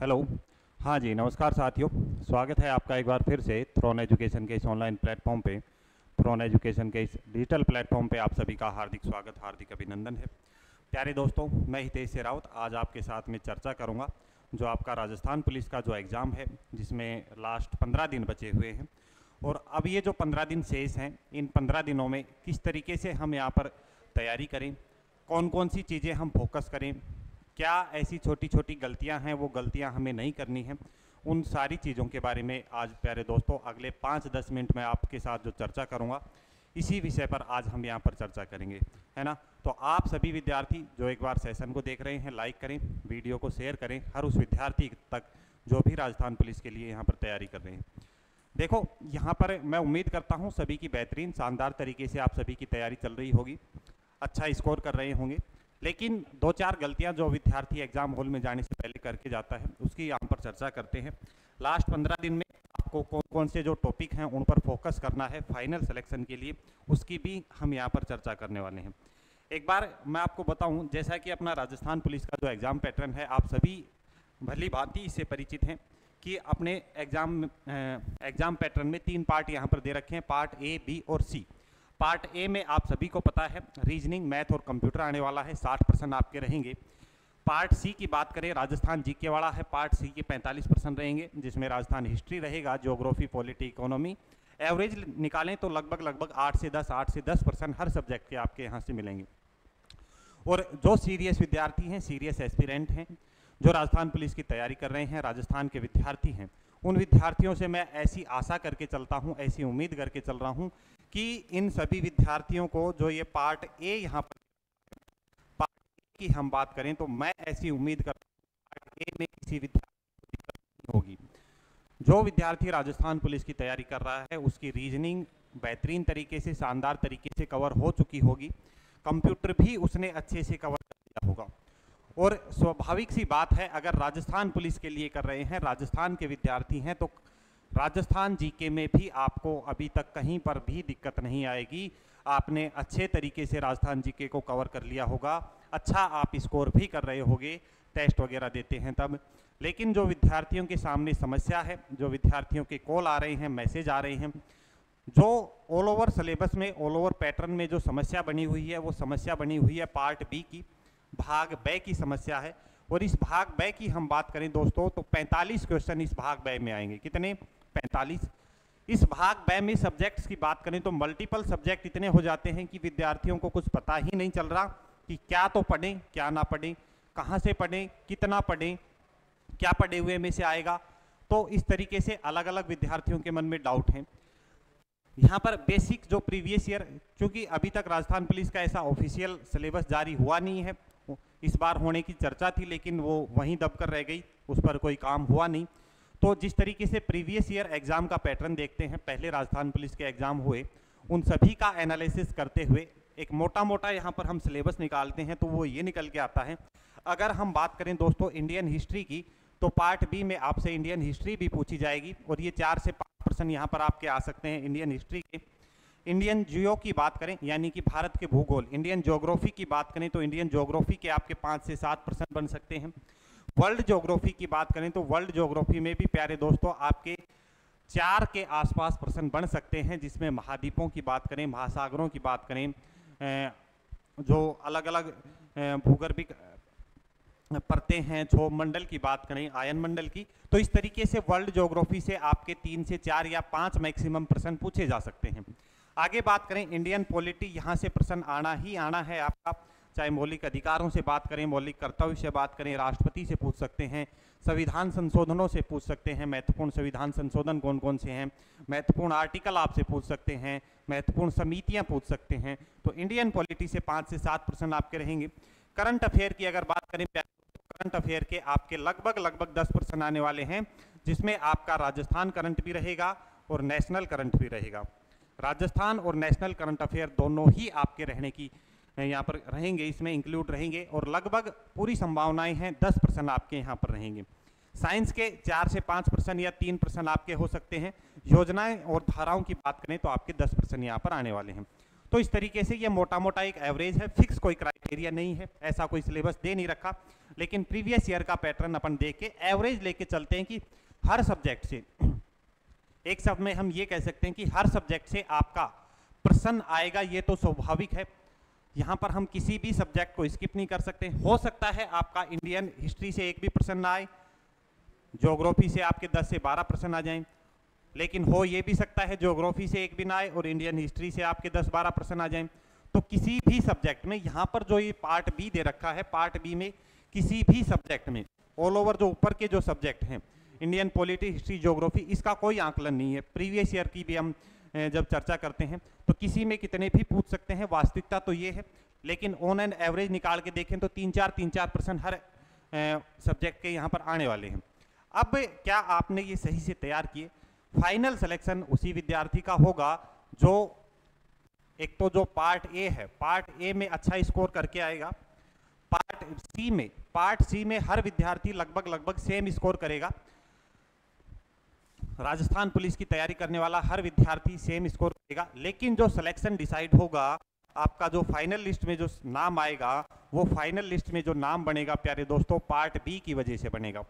Hello. हाँ जी, नमस्कार साथियों। स्वागत है आपका एक बार फिर से थ्रोन एजुकेशन के इस ऑनलाइन प्लेटफॉर्म पे। थ्रोन एजुकेशन के इस डिजिटल प्लेटफॉर्म पे आप सभी का हार्दिक स्वागत, हार्दिक अभिनंदन है। प्यारे दोस्तों, मैं हितेश शेरावत आज आपके साथ में चर्चा करूंगा जो आपका राजस्थान पुलिस का जो एग्ज़ाम है, जिसमें लास्ट 15 दिन बचे हुए हैं। और अब ये जो 15 दिन शेष हैं, इन 15 दिनों में किस तरीके से हम यहाँ पर तैयारी करें, कौन कौन सी चीज़ें हम फोकस करें, क्या ऐसी छोटी छोटी गलतियां हैं वो गलतियां हमें नहीं करनी हैं, उन सारी चीज़ों के बारे में आज प्यारे दोस्तों अगले 5-10 मिनट में आपके साथ जो चर्चा करूंगा, इसी विषय पर आज हम यहाँ पर चर्चा करेंगे, है ना। तो आप सभी विद्यार्थी जो एक बार सेशन को देख रहे हैं, लाइक करें, वीडियो को शेयर करें हर उस विद्यार्थी तक जो भी राजस्थान पुलिस के लिए यहाँ पर तैयारी कर रहे हैं। देखो, यहाँ पर मैं उम्मीद करता हूँ सभी की बेहतरीन शानदार तरीके से आप सभी की तैयारी चल रही होगी, अच्छा स्कोर कर रहे होंगे। लेकिन 2-4 गलतियां जो विद्यार्थी एग्जाम हॉल में जाने से पहले करके जाता है, उसकी यहाँ पर चर्चा करते हैं। लास्ट 15 दिन में आपको कौन कौन से जो टॉपिक हैं उन पर फोकस करना है फाइनल सिलेक्शन के लिए, उसकी भी हम यहाँ पर चर्चा करने वाले हैं। एक बार मैं आपको बताऊं, जैसा कि अपना राजस्थान पुलिस का जो एग्ज़ाम पैटर्न है, आप सभी भली भांति इससे परिचित हैं कि अपने एग्ज़ाम पैटर्न में 3 पार्ट यहाँ पर दे रखे हैं, पार्ट ए, बी और सी। पार्ट ए में आप सभी को पता है रीजनिंग, मैथ और कंप्यूटर आने वाला है, 60% आपके रहेंगे। पार्ट सी की बात करें, राजस्थान जीके वाला है, पार्ट सी के 45% रहेंगे, जिसमें राजस्थान हिस्ट्री रहेगा, ज्योग्राफी, पॉलिटी, इकोनॉमी। एवरेज निकालें तो लगभग 8 से 10% हर सब्जेक्ट के आपके यहाँ से मिलेंगे। और जो सीरियस विद्यार्थी हैं, सीरियस एस्पिरेंट हैं, जो राजस्थान पुलिस की तैयारी कर रहे हैं, राजस्थान के विद्यार्थी हैं, उन विद्यार्थियों से मैं ऐसी आशा करके चलता हूं, ऐसी उम्मीद करके चल रहा हूं कि इन सभी विद्यार्थियों को जो ये पार्ट ए यहाँ पर पार्ट ए की हम बात करें, तो मैं ऐसी उम्मीद करता हूं पार्ट ए में किसी विद्यार्थी को दिक्कत नहीं होगी। जो विद्यार्थी राजस्थान पुलिस की तैयारी कर रहा है, उसकी रीजनिंग बेहतरीन तरीके से, शानदार तरीके से कवर हो चुकी होगी, कंप्यूटर भी उसने अच्छे से कवर कर दिया होगा। और स्वाभाविक सी बात है, अगर राजस्थान पुलिस के लिए कर रहे हैं, राजस्थान के विद्यार्थी हैं, तो राजस्थान जीके में भी आपको अभी तक कहीं पर भी दिक्कत नहीं आएगी। आपने अच्छे तरीके से राजस्थान जीके को कवर कर लिया होगा, अच्छा आप स्कोर भी कर रहे होंगे, टेस्ट वगैरह देते हैं तब। लेकिन जो विद्यार्थियों के सामने समस्या है, जो विद्यार्थियों के कॉल आ रहे हैं, मैसेज आ रहे हैं, जो ऑल ओवर सिलेबस में, ऑल ओवर पैटर्न में जो समस्या बनी हुई है, वो समस्या बनी हुई है पार्ट बी की, भाग ब की समस्या है। और इस भाग ब की हम बात करें दोस्तों, तो 45 क्वेश्चन इस भाग ब में आएंगे। कितने? 45। इस भाग ब में सब्जेक्ट्स की बात करें तो मल्टीपल सब्जेक्ट इतने हो जाते हैं कि विद्यार्थियों को कुछ पता ही नहीं चल रहा कि क्या तो पढ़ें, क्या ना पढ़ें, कहाँ से पढ़ें, कितना पढ़ें, क्या पढ़े हुए में से आएगा। तो इस तरीके से अलग अलग विद्यार्थियों के मन में डाउट हैं। यहाँ पर बेसिक जो प्रीवियस ईयर, चूंकि अभी तक राजस्थान पुलिस का ऐसा ऑफिशियल सिलेबस जारी हुआ नहीं है, इस बार होने की चर्चा थी लेकिन वो वहीं दबकर रह गई, उस पर कोई काम हुआ नहीं। तो जिस तरीके से प्रीवियस ईयर एग्जाम का पैटर्न देखते हैं, पहले राजस्थान पुलिस के एग्जाम हुए, उन सभी का एनालिसिस करते हुए एक मोटा मोटा यहाँ पर हम सिलेबस निकालते हैं, तो वो ये निकल के आता है। अगर हम बात करें दोस्तों इंडियन हिस्ट्री की, तो पार्ट बी में आपसे इंडियन हिस्ट्री भी पूछी जाएगी, और ये 4 से 5% यहाँ पर आपके आ सकते हैं इंडियन हिस्ट्री के। इंडियन जियो की बात करें, यानी कि भारत के भूगोल, इंडियन ज्योग्राफी की बात करें तो इंडियन ज्योग्राफी के आपके 5 से 7% बन सकते हैं। वर्ल्ड ज्योग्राफी की बात करें तो वर्ल्ड ज्योग्राफी में भी प्यारे दोस्तों आपके 4 के आसपास % बन सकते हैं, जिसमें महाद्वीपों की बात करें, महासागरों की बात करें, जो अलग अलग भूगर्भिक परतें हैं, क्षोभ मंडल की बात करें, आयन मंडल की, तो इस तरीके से वर्ल्ड ज्योग्राफी से आपके 3 से 4 या 5 मैक्सिमम प्रश्न पूछे जा सकते हैं। आगे बात करें इंडियन पॉलिटी, यहाँ से प्रश्न आना ही आना है आपका, चाहे मौलिक अधिकारों से बात करें, मौलिक कर्तव्य से बात करें, राष्ट्रपति से पूछ सकते हैं, संविधान संशोधनों से पूछ सकते हैं, महत्वपूर्ण संविधान संशोधन कौन कौन से हैं, महत्वपूर्ण आर्टिकल आपसे पूछ सकते हैं, महत्वपूर्ण समितियां पूछ सकते हैं। तो इंडियन पॉलिटी से 5 से 7% आपके रहेंगे। करंट अफेयर की अगर बात करें, करंट अफेयर के आपके लगभग 10% आने वाले हैं, जिसमें आपका राजस्थान करंट भी रहेगा और नेशनल करंट भी रहेगा। राजस्थान और नेशनल करंट अफेयर दोनों ही आपके रहने की यहाँ पर रहेंगे, इसमें इंक्लूड रहेंगे, और लगभग पूरी संभावनाएं हैं 10% आपके यहाँ पर रहेंगे। साइंस के 4 से 5% या 3% आपके हो सकते हैं। योजनाएं और धाराओं की बात करें तो आपके 10% यहाँ पर आने वाले हैं। तो इस तरीके से ये मोटा मोटा एक एवरेज है, फिक्स कोई क्राइटेरिया नहीं है, ऐसा कोई सिलेबस दे नहीं रखा, लेकिन प्रीवियस ईयर का पैटर्न अपन देख के एवरेज लेके चलते हैं कि हर सब्जेक्ट से, एक शब्द में हम ये कह सकते हैं कि हर सब्जेक्ट से आपका प्रश्न आएगा, ये तो स्वाभाविक है। यहाँ पर हम किसी भी सब्जेक्ट को स्किप नहीं कर सकते। हो सकता है आपका इंडियन हिस्ट्री से एक भी प्रश्न ना आए, ज्योग्राफी से आपके 10 से 12 प्रश्न आ जाएं, लेकिन हो ये भी सकता है ज्योग्राफी से एक भी ना आए और इंडियन हिस्ट्री से आपके 10-12 प्रश्न आ जाएं। तो किसी भी सब्जेक्ट में, यहाँ पर जो ये पार्ट बी दे रखा है, पार्ट बी में किसी भी सब्जेक्ट में ऑल ओवर जो ऊपर के जो सब्जेक्ट हैं, इंडियन पॉलिटी, हिस्ट्री, ज्योग्राफी, इसका कोई आकलन नहीं है। प्रीवियस ईयर की भी हम जब चर्चा करते हैं तो किसी में कितने भी पूछ सकते हैं, वास्तविकता तो ये है, लेकिन ऑन एंड एवरेज निकाल के देखें तो 3-4 प्रश्न हर सब्जेक्ट के यहाँ पर आने वाले हैं। अब क्या आपने ये सही से तैयार किए, फाइनल सिलेक्शन उसी विद्यार्थी का होगा जो एक तो जो पार्ट ए है, पार्ट ए में अच्छा स्कोर करके आएगा, पार्ट सी में हर विद्यार्थी लगभग सेम स्कोर करेगा। राजस्थान पुलिस की तैयारी करने वाला हर विद्यार्थी सेम स्कोर करेगा, लेकिन जो सिलेक्शन डिसाइड होगा, आपका जो फाइनल लिस्ट में जो नाम आएगा, वो फाइनल लिस्ट में जो नाम बनेगा प्यारे दोस्तों, पार्ट बी की वजह से बनेगा।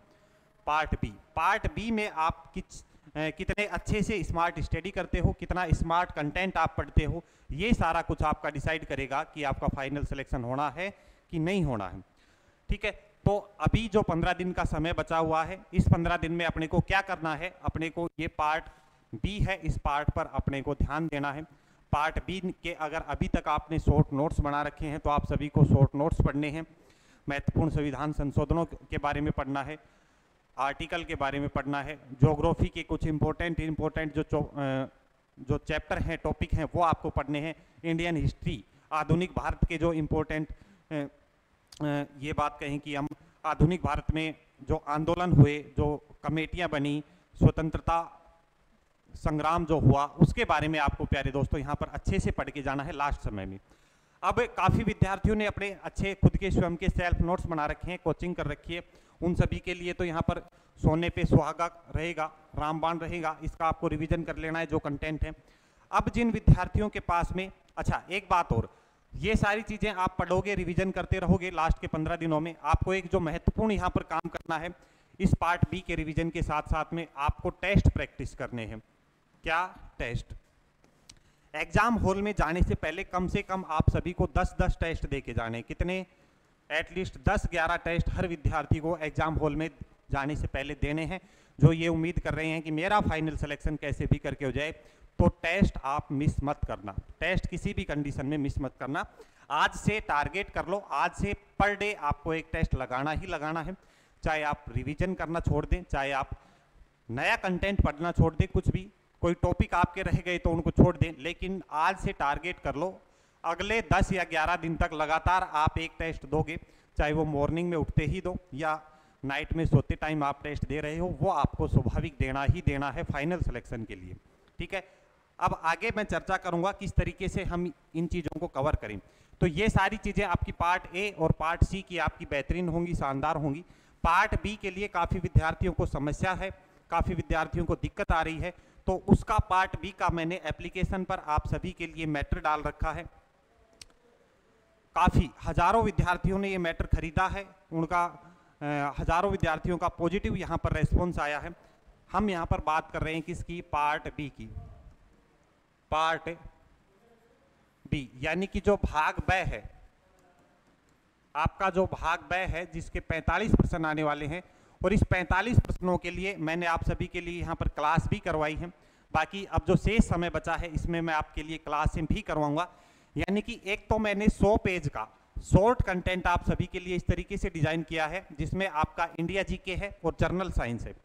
पार्ट बी में आप कितने अच्छे से स्मार्ट स्टडी करते हो, कितना स्मार्ट कंटेंट आप पढ़ते हो, ये सारा कुछ आपका डिसाइड करेगा कि आपका फाइनल सिलेक्शन होना है कि नहीं होना है। ठीक है, तो अभी जो 15 दिन का समय बचा हुआ है, इस 15 दिन में अपने को क्या करना है, अपने को ये पार्ट बी है, इस पार्ट पर अपने को ध्यान देना है। पार्ट बी के अगर अभी तक आपने शॉर्ट नोट्स बना रखे हैं तो आप सभी को शॉर्ट नोट्स पढ़ने हैं। महत्वपूर्ण संविधान संशोधनों के बारे में पढ़ना है, आर्टिकल के बारे में पढ़ना है, ज्योग्राफी के कुछ इंपॉर्टेंट जो चैप्टर हैं, टॉपिक हैं, वो आपको पढ़ने हैं। इंडियन हिस्ट्री, आधुनिक भारत के जो इम्पोर्टेंट, ये बात कहें कि हम आधुनिक भारत में जो आंदोलन हुए, जो कमेटियां बनी, स्वतंत्रता संग्राम जो हुआ, उसके बारे में आपको प्यारे दोस्तों यहाँ पर अच्छे से पढ़ के जाना है लास्ट समय में। अब काफ़ी विद्यार्थियों ने अपने अच्छे खुद के स्वयं के सेल्फ नोट्स बना रखे हैं, कोचिंग कर रखी है, उन सभी के लिए तो यहाँ पर सोने पे सुहागा रहेगा, रामबाण रहेगा, इसका आपको रिवीजन कर लेना है जो कंटेंट है। अब जिन विद्यार्थियों के पास में, अच्छा एक बात और, ये सारी चीज़ें आप पढ़ोगे, रिवीजन करते रहोगे, लास्ट के 15 दिनों में आपको एक जो महत्वपूर्ण यहाँ पर काम करना है, इस पार्ट बी के रिवीजन के साथ साथ में आपको टेस्ट प्रैक्टिस करने हैं। क्या टेस्ट? एग्जाम हॉल में जाने से पहले कम से कम आप सभी को 10-10 टेस्ट दे के जाने। कितने? एटलीस्ट 10-11 टेस्ट हर विद्यार्थी को एग्जाम हॉल में जाने से पहले देने हैं, जो ये उम्मीद कर रहे हैं कि मेरा फाइनल सिलेक्शन कैसे भी करके हो जाए। तो टेस्ट आप मिस मत करना, टेस्ट किसी भी कंडीशन में मिस मत करना। आज से टारगेट कर लो, आज से पर डे आपको एक टेस्ट लगाना ही लगाना है, चाहे आप रिवीजन करना छोड़ दें, चाहे आप नया कंटेंट पढ़ना छोड़ दें, कुछ भी, कोई टॉपिक आपके रह गए तो उनको छोड़ दें, लेकिन आज से टारगेट कर लो, अगले 10 या 11 दिन तक लगातार आप एक टेस्ट दोगे, चाहे वो मॉर्निंग में उठते ही दो या नाइट में सोते टाइम आप टेस्ट दे रहे हो, वो आपको स्वाभाविक देना ही देना है फाइनल सिलेक्शन के लिए। ठीक है, अब आगे मैं चर्चा करूंगा किस तरीके से हम इन चीज़ों को कवर करें। तो ये सारी चीज़ें आपकी पार्ट ए और पार्ट सी की आपकी बेहतरीन होंगी, शानदार होंगी। पार्ट बी के लिए काफ़ी विद्यार्थियों को समस्या है, काफ़ी विद्यार्थियों को दिक्कत आ रही है, तो उसका पार्ट बी का मैंने एप्लीकेशन पर आप सभी के लिए मैटर डाल रखा है। काफ़ी हजारों विद्यार्थियों ने ये मैटर खरीदा है, उनका हजारों विद्यार्थियों का पॉजिटिव यहाँ पर रेस्पॉन्स आया है। हम यहाँ पर बात कर रहे हैं किसकी? पार्ट बी की। पार्ट बी यानी कि जो भाग ब है, आपका जो भाग ब है, जिसके 45 प्रश्न आने वाले हैं, और इस 45 प्रश्नों के लिए मैंने आप सभी के लिए यहाँ पर क्लास भी करवाई है। बाकी अब जो शेष समय बचा है इसमें मैं आपके लिए क्लासें भी करवाऊंगा। यानी कि एक तो मैंने 100 पेज का शॉर्ट कंटेंट आप सभी के लिए इस तरीके से डिजाइन किया है, जिसमें आपका इंडिया जीके है और जनरल साइंस है।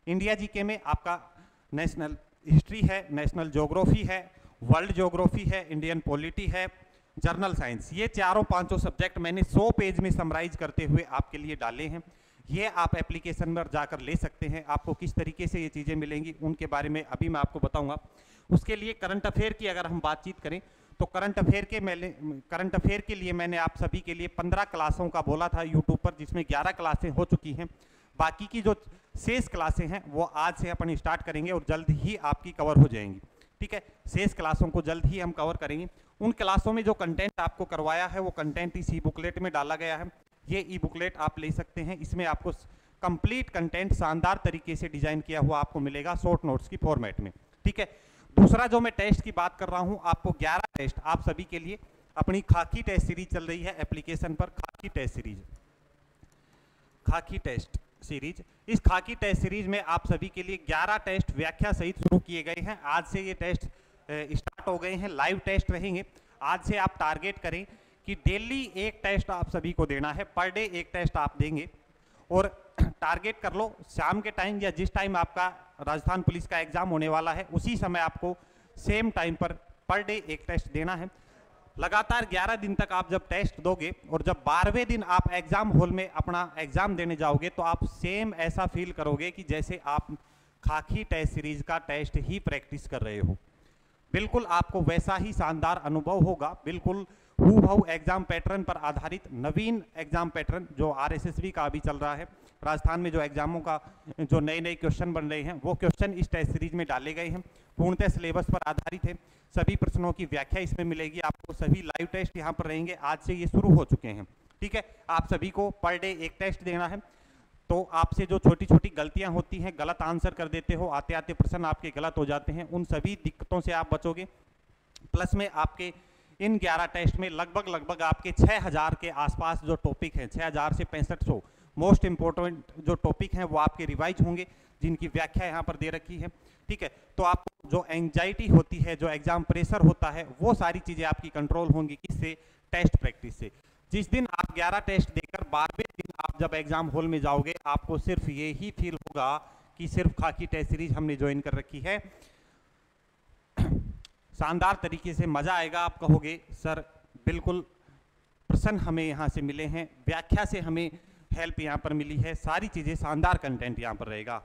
इंडिया जीके में आपका नेशनल हिस्ट्री है, नेशनल ज्योग्राफी है, वर्ल्ड ज्योग्राफी है, इंडियन पॉलिटी है, जर्नल साइंस, ये चारों पांचों सब्जेक्ट मैंने 100 पेज में समराइज करते हुए आपके लिए डाले हैं। ये आप एप्लीकेशन पर जाकर ले सकते हैं। आपको किस तरीके से ये चीज़ें मिलेंगी उनके बारे में अभी मैं आपको बताऊंगा। उसके लिए करंट अफेयर की अगर हम बातचीत करें तो करंट अफेयर के लिए मैंने आप सभी के लिए 15 क्लासों का बोला था यूट्यूब पर, जिसमें 11 क्लासें हो चुकी हैं। बाकी की जो शेष क्लासें हैं वो आज से अपन स्टार्ट करेंगे और जल्द ही आपकी कवर हो जाएंगी। ठीक है, शेष क्लासों को जल्द ही हम कवर करेंगे। उन क्लासों में जो कंटेंट आपको करवाया है वो कंटेंट इस ई बुकलेट में डाला गया है। ये ई बुकलेट आप ले सकते हैं, इसमें आपको कंप्लीट कंटेंट शानदार तरीके से डिजाइन किया हुआ आपको मिलेगा शॉर्ट नोट्स की फॉर्मेट में, ठीक है। दूसरा जो मैं टेस्ट की बात कर रहा हूं, आपको 11 टेस्ट आप सभी के लिए अपनी खाकी टेस्ट सीरीज चल रही है एप्लीकेशन पर, खाकी टेस्ट सीरीज। इस खाकी टेस्ट सीरीज में आप सभी के लिए 11 टेस्ट व्याख्या सहित शुरू किए गए हैं। आज से ये टेस्ट स्टार्ट हो गए हैं, लाइव टेस्ट रहेंगे। आज से आप टारगेट करें कि डेली एक टेस्ट आप सभी को देना है, पर डे एक टेस्ट आप देंगे। और टारगेट कर लो शाम के टाइम या जिस टाइम आपका राजस्थान पुलिस का एग्जाम होने वाला है उसी समय आपको सेम टाइम पर डे एक टेस्ट देना है। लगातार 11 दिन तक आप जब टेस्ट दोगे और जब 12वें दिन आप एग्जाम हॉल में अपना एग्जाम देने जाओगे तो आप सेम ऐसा फील करोगे कि जैसे आप खाकी टेस्ट सीरीज का टेस्ट ही प्रैक्टिस कर रहे हो। बिल्कुल आपको वैसा ही शानदार अनुभव होगा, बिल्कुल हूबहू एग्जाम पैटर्न पर आधारित नवीन एग्जाम पैटर्न जो आरएसएसबी का अभी चल रहा है। राजस्थान में जो एग्जामों का जो नए नए क्वेश्चन बन रहे हैं वो क्वेश्चन इस टेस्ट सीरीज में डाले गए हैं, पूर्णतः सिलेबस पर आधारित है। सभी प्रश्नों की व्याख्या इसमें मिलेगी आपको, सभी लाइव टेस्ट यहाँ पर रहेंगे। आज से ये शुरू हो चुके हैं, ठीक है। आप सभी को पर डे एक टेस्ट देना है। तो आपसे जो छोटी छोटी गलतियां होती हैं, गलत आंसर कर देते हो, आते आते प्रश्न आपके गलत हो जाते हैं, उन सभी दिक्कतों से आप बचोगे। प्लस में आपके इन 11 टेस्ट में लगभग आपके 6000 के आसपास जो टॉपिक हैं, 6000 से 6500 मोस्ट इंपोर्टेंट जो टॉपिक हैं वो आपके रिवाइज होंगे, जिनकी व्याख्या यहाँ पर दे रखी है, ठीक है। तो आपको जो एंजाइटी होती है, जो एग्जाम प्रेशर होता है, वो सारी चीजें आपकी कंट्रोल होंगी किससे? टेस्ट प्रैक्टिस से। जिस दिन आप 11 टेस्ट देकर 12वें दिन आप जब एग्जाम हॉल में जाओगे आपको सिर्फ ये ही फील होगा कि सिर्फ खाकी टेस्ट सीरीज हमने ज्वाइन कर रखी है। शानदार तरीके से मजा आएगा। आप कहोगे सर बिल्कुल प्रश्न हमें यहाँ से मिले हैं, व्याख्या से हमें हेल्प यहाँ पर मिली है, सारी चीजें शानदार कंटेंट यहाँ पर रहेगा।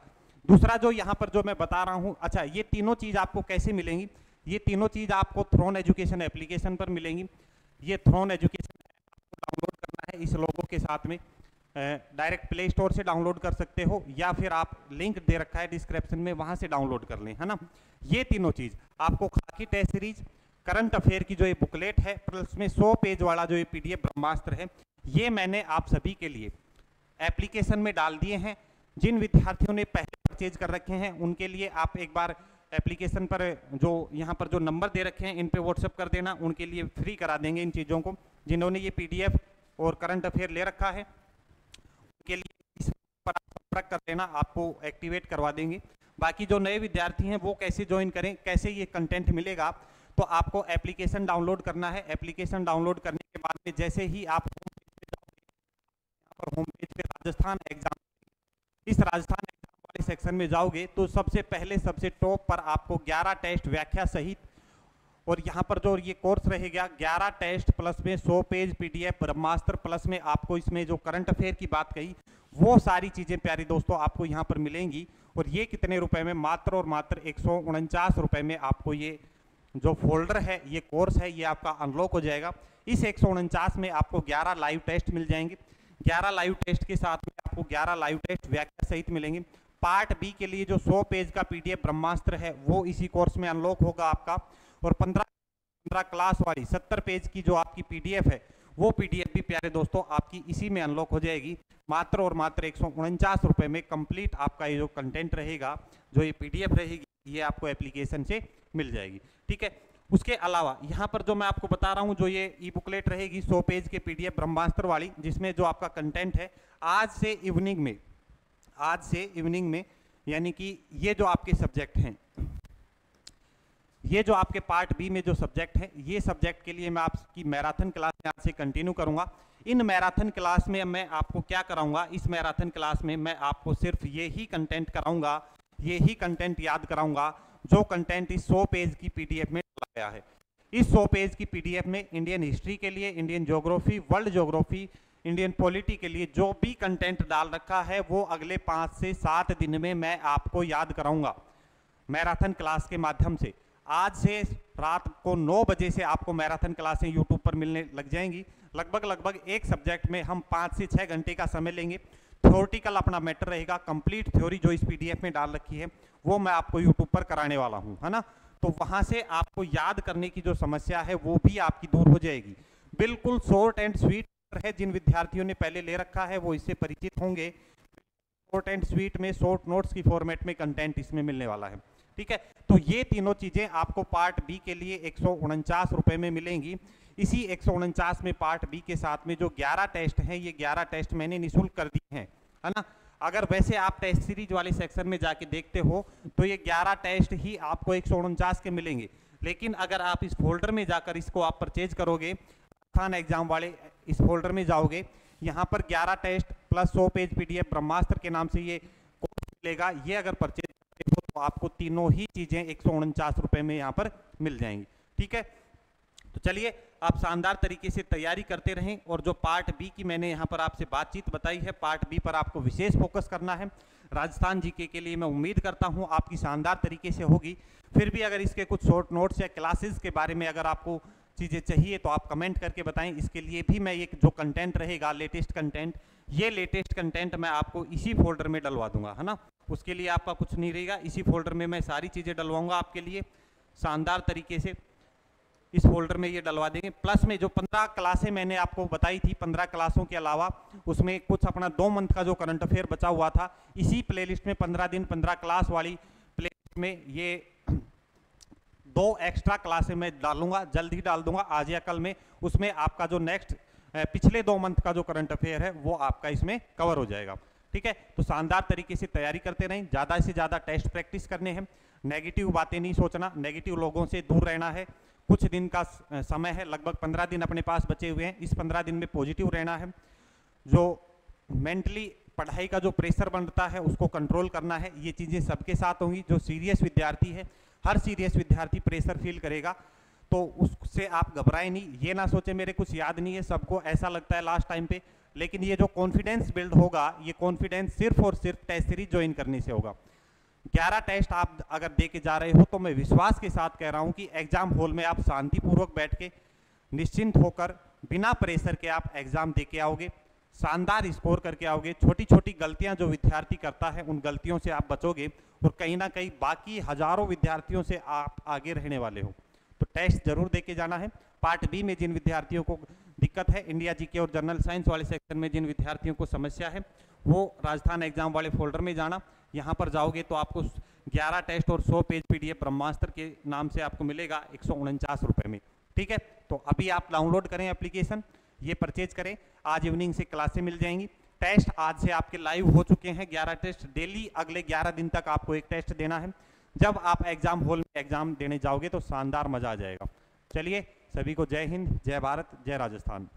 दूसरा जो यहाँ पर जो मैं बता रहा हूँ, अच्छा ये तीनों चीज आपको कैसे मिलेंगी? ये तीनों चीज आपको थ्रोन एजुकेशन एप्लीकेशन पर मिलेंगी। ये थ्रोन एजुकेशन डाउनलोड करना है इस लोगों के साथ में, डायरेक्ट प्ले स्टोर से डाउनलोड कर सकते हो या फिर आप लिंक दे रखा है डिस्क्रिप्शन में, वहां से डाउनलोड कर लें, है ना। ये तीनों चीज आपको खाकी टेस्ट सीरीज, करंट अफेयर की जो ये बुकलेट है, प्लस में 100 पेज वाला जो ये पीडीएफ ब्रह्मास्त्र है, ये मैंने आप सभी के लिए एप्लीकेशन में डाल दिए हैं। जिन विद्यार्थियों ने पहले परचेज कर रखे हैं उनके लिए आप एक बार एप्लीकेशन पर जो यहाँ पर जो नंबर दे रखे हैं इन पे व्हाट्सएप कर देना, उनके लिए फ्री करा देंगे इन चीज़ों को। जिन्होंने ये पीडीएफ और करंट अफेयर ले रखा है उनके लिए इस पर संपर्क कर देना, आपको एक्टिवेट करवा देंगे। बाकी जो नए विद्यार्थी हैं वो कैसे ज्वाइन करें, कैसे ये कंटेंट मिलेगा, तो आपको एप्लीकेशन डाउनलोड करना है। एप्लीकेशन डाउनलोड करने के बाद में जैसे ही आप होम पेज पे राजस्थान एग्जाम, इस राजस्थान एग्जाम वाले सेक्शन में जाओगे तो सबसे पहले सबसे टॉप पर आपको 11 टेस्ट व्याख्या सहित, और यहाँ पर जो ये कोर्स रहेगा 11 टेस्ट प्लस में 100 पेज पीडीएफ ब्रह्मास्त्र, प्लस में आपको इसमें जो करंट अफेयर की बात कही वो सारी चीजें प्यारे दोस्तों आपको यहाँ पर मिलेंगी। और ये कितने रुपए में? मात्र और मात्र 149 रुपए में आपको ये जो फोल्डर है, ये कोर्स है, ये आपका अनलॉक हो जाएगा। इस 149 में आपको 11 लाइव टेस्ट मिल जाएंगे। 11 लाइव टेस्ट के साथ में आपको 11 लाइव टेस्ट व्याख्या सहित मिलेंगे। पार्ट बी के लिए जो 100 पेज का पीडीएफ ब्रह्मास्त्र है वो इसी कोर्स में अनलॉक होगा आपका, और 15 क्लास वाली 70 पेज की जो आपकी पीडीएफ है वो पीडीएफ भी प्यारे दोस्तों आपकी इसी में अनलॉक हो जाएगी। मात्र और मात्र 149 रुपए में कंप्लीट आपका ये जो कंटेंट रहेगा, जो ये पीडीएफ रहेगी, ये आपको एप्लीकेशन से मिल जाएगी, ठीक है। उसके अलावा यहाँ पर जो मैं आपको बता रहा हूँ, जो ये ई बुकलेट रहेगी 100 पेज के पीडीएफ ब्रह्मास्त्र वाली, जिसमें जो आपका कंटेंट है आज से इवनिंग में यानी कि ये जो आपके सब्जेक्ट हैं, ये जो आपके पार्ट बी में जो सब्जेक्ट है, ये सब्जेक्ट के लिए मैं आपकी मैराथन क्लास यहाँ से कंटिन्यू करूंगा। इन मैराथन क्लास में मैं आपको क्या कराऊंगा? इस मैराथन क्लास में मैं आपको सिर्फ ये ही कंटेंट कराऊंगा, ये ही कंटेंट याद कराऊंगा जो कंटेंट इस 100 पेज की पीडीएफ में डाला गया है। इस 100 पेज की पीडीएफ में इंडियन हिस्ट्री के लिए, Indian geography, world geography, Indian polity के लिए जो भी कंटेंट डाल रखा है वो अगले 5 से 7 दिन में मैं आपको याद कराऊंगा मैराथन क्लास के माध्यम से। आज से रात को 9 बजे से आपको मैराथन क्लासें यूट्यूब पर मिलने लग जाएंगी। लगभग एक सब्जेक्ट में हम 5 से 6 घंटे का समय लेंगे। थ्योरेटिकल अपना मैटर रहेगा, कंप्लीट थ्योरी जो इस पीडीएफ में डाल रखी है वो मैं आपको यूट्यूब पर कराने वाला हूं, है ना। तो वहां से आपको याद करने की जो समस्या है वो भी आपकी दूर हो जाएगी। बिल्कुल शॉर्ट एंड स्वीट है, जिन विद्यार्थियों ने पहले ले रखा है वो इससे परिचित होंगे। शॉर्ट एंड स्वीट में शॉर्ट नोट्स की फॉर्मेट में कंटेंट इसमें मिलने वाला है, ठीक है। तो ये तीनों चीजें आपको पार्ट बी के लिए 149 रुपए में मिलेंगी। इसी 149 में पार्ट बी के साथ में जो 11 टेस्ट हैं, ये 11 टेस्ट मैंने निःशुल्क कर दिए हैं, है ना। अगर वैसे आप टेस्ट सीरीज वाले सेक्शन में जाके देखते हो तो ये 11 टेस्ट ही आपको 149 के मिलेंगे, लेकिन अगर आप इस फोल्डर में जाकर इसको आप परचेज करोगे, राजस्थान एग्जाम वाले इस फोल्डर में जाओगे, यहाँ पर 11 टेस्ट प्लस 100 पेज पीडीएफ ब्रह्मास्त्र के नाम से ये कोर्स मिलेगा। ये अगर परचेज करते हो तो आपको तीनों ही चीजें 149 रुपए में यहाँ पर मिल जाएंगी, ठीक है। तो चलिए आप शानदार तरीके से तैयारी करते रहें, और जो पार्ट बी की मैंने यहाँ पर आपसे बातचीत बताई है, पार्ट बी पर आपको विशेष फोकस करना है। राजस्थान जीके के लिए मैं उम्मीद करता हूँ आपकी शानदार तरीके से होगी। फिर भी अगर इसके कुछ शॉर्ट नोट्स या क्लासेस के बारे में अगर आपको चीज़ें चाहिए तो आप कमेंट करके बताएं। इसके लिए भी मैं एक जो कंटेंट रहेगा लेटेस्ट कंटेंट, ये लेटेस्ट कंटेंट मैं आपको इसी फोल्डर में डलवा दूंगा, है ना। उसके लिए आपका कुछ नहीं रहेगा, इसी फोल्डर में मैं सारी चीज़ें डलवाऊंगा आपके लिए शानदार तरीके से। इस फोल्डर में ये डलवा देंगे। प्लस में जो 15 क्लासें मैंने आपको बताई थी, 15 क्लासों के अलावा उसमें कुछ अपना 2 मंथ का जो करंट अफेयर बचा हुआ था, इसी प्लेलिस्ट में 15 दिन 15 क्लास वाली प्लेलिस्ट में ये 2 एक्स्ट्रा क्लासें मैं डालूंगा, जल्द ही डाल दूंगा, आज या कल में। उसमें आपका जो नेक्स्ट पिछले 2 मंथ का जो करंट अफेयर है वो आपका इसमें कवर हो जाएगा, ठीक है। तो शानदार तरीके से तैयारी करते रहें, ज़्यादा से ज़्यादा टेस्ट प्रैक्टिस करने हैं, नेगेटिव बातें नहीं सोचना, नेगेटिव लोगों से दूर रहना है। कुछ दिन का समय है, लगभग 15 दिन अपने पास बचे हुए हैं, इस 15 दिन में पॉजिटिव रहना है। जो मेंटली पढ़ाई का जो प्रेशर बनता है उसको कंट्रोल करना है। ये चीज़ें सबके साथ होंगी। जो सीरियस विद्यार्थी है, हर सीरियस विद्यार्थी प्रेशर फील करेगा, तो उससे आप घबराएं नहीं। ये ना सोचे मेरे कुछ याद नहीं है, सबको ऐसा लगता है लास्ट टाइम पे, लेकिन ये जो कॉन्फिडेंस बिल्ड होगा, ये कॉन्फिडेंस सिर्फ और सिर्फ टेस्ट सीरीज ज्वाइन करने से होगा। 11 टेस्ट आप अगर दे के जा रहे हो तो मैं विश्वास के साथ कह रहा हूं कि एग्जाम हॉल में आप शांतिपूर्वक बैठ के निश्चिंत होकर बिना प्रेशर के आप एग्जाम दे के आओगे, शानदार स्कोर करके आओगे। छोटी छोटी गलतियां जो विद्यार्थी करता है उन गलतियों से आप बचोगे, और कहीं ना कहीं बाकी हजारों विद्यार्थियों से आप आगे रहने वाले हो। तो टेस्ट जरूर दे के जाना है। पार्ट बी में जिन विद्यार्थियों को दिक्कत है, इंडिया जीके और जनरल साइंस वाले सेक्शन में जिन विद्यार्थियों को समस्या है, वो राजस्थान एग्जाम वाले फोल्डर में जाना। यहाँ पर जाओगे तो आपको 11 टेस्ट और 100 पेज पीडीएफ ब्रह्मास्त्र के नाम से आपको मिलेगा 149 रुपए में, ठीक है। तो अभी आप डाउनलोड करें एप्लीकेशन, ये परचेज करें, आज इवनिंग से क्लासें मिल जाएंगी। टेस्ट आज से आपके लाइव हो चुके हैं, 11 टेस्ट डेली, अगले 11 दिन तक आपको एक टेस्ट देना है। जब आप एग्जाम हॉल में एग्जाम देने जाओगे तो शानदार मजा आ जाएगा। चलिए, सभी को जय हिंद, जय भारत, जय राजस्थान।